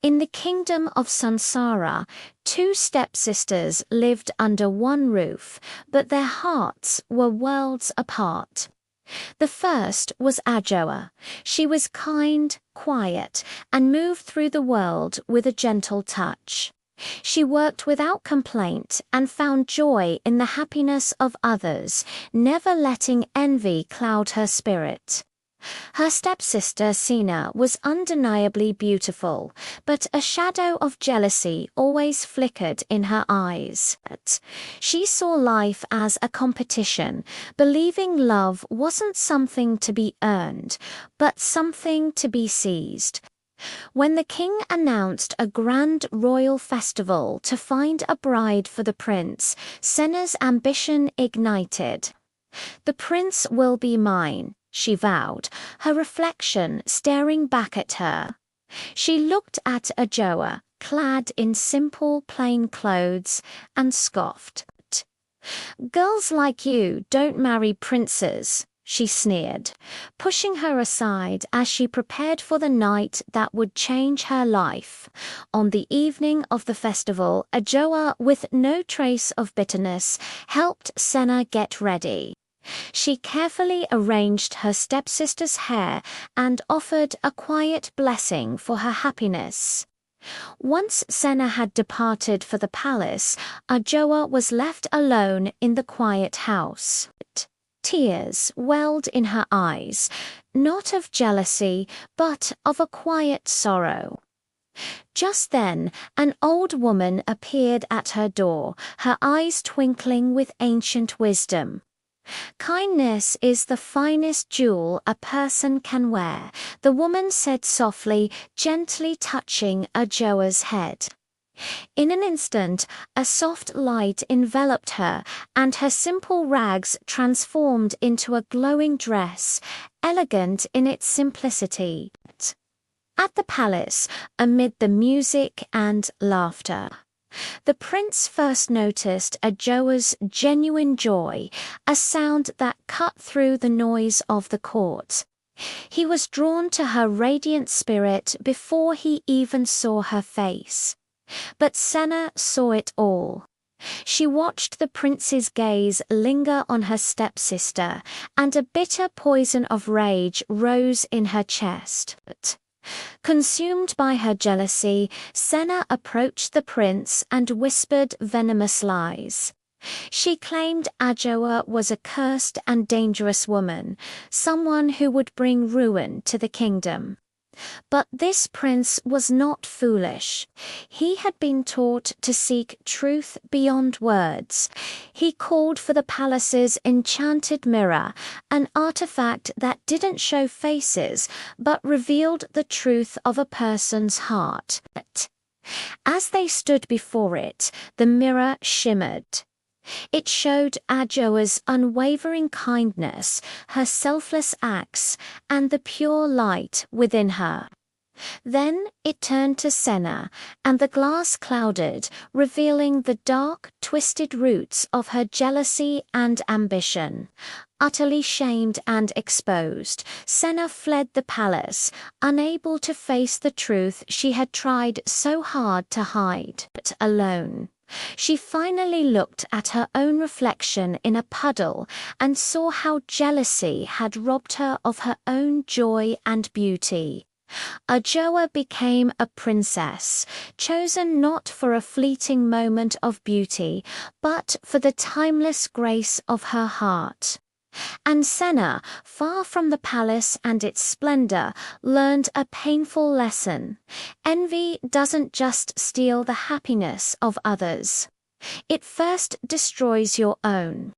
In the kingdom of Sansara, two stepsisters lived under one roof, but their hearts were worlds apart. The first was 𝐒𝐒. She was kind, quiet, and moved through the world with a gentle touch. She worked without complaint and found joy in the happiness of others, never letting envy cloud her spirit. Her stepsister Sina was undeniably beautiful, but a shadow of jealousy always flickered in her eyes. She saw life as a competition, believing love wasn't something to be earned, but something to be seized. When the king announced a grand royal festival to find a bride for the prince, Sena's ambition ignited. "The prince will be mine," she vowed, her reflection staring back at her. She looked at 𝐒𝐒, clad in simple plain clothes, and scoffed. "Girls like you don't marry princes," she sneered, pushing her aside as she prepared for the night that would change her life. On the evening of the festival, 𝐒𝐒, with no trace of bitterness, helped Sena get ready. She carefully arranged her stepsister's hair and offered a quiet blessing for her happiness. Once Sena had departed for the palace, 𝐒𝐒 was left alone in the quiet house. Tears welled in her eyes, not of jealousy, but of a quiet sorrow. Just then, an old woman appeared at her door, her eyes twinkling with ancient wisdom. "Kindness is the finest jewel a person can wear," the woman said softly, gently touching 𝐒𝐒's head. In an instant, a soft light enveloped her, and her simple rags transformed into a glowing dress, elegant in its simplicity. At the palace, amid the music and laughter, the prince first noticed 𝐒𝐒's genuine joy, a sound that cut through the noise of the court. He was drawn to her radiant spirit before he even saw her face. But Sena saw it all. She watched the prince's gaze linger on her stepsister, and a bitter poison of rage rose in her chest. Consumed by her jealousy, Sena approached the prince and whispered venomous lies. She claimed 𝐒𝐒 was a cursed and dangerous woman, someone who would bring ruin to the kingdom. But this prince was not foolish. He had been taught to seek truth beyond words. He called for the palace's enchanted mirror, an artifact that didn't show faces, but revealed the truth of a person's heart. As they stood before it, the mirror shimmered. It showed 𝐒𝐒's unwavering kindness, her selfless acts, and the pure light within her. Then it turned to Sena, and the glass clouded, revealing the dark, twisted roots of her jealousy and ambition. Utterly shamed and exposed, Sena fled the palace, unable to face the truth she had tried so hard to hide. But alone, she finally looked at her own reflection in a puddle and saw how jealousy had robbed her of her own joy and beauty. 𝐒𝐒 became a princess, chosen not for a fleeting moment of beauty, but for the timeless grace of her heart. And Sena, far from the palace and its splendor, learned a painful lesson. Envy doesn't just steal the happiness of others. It first destroys your own.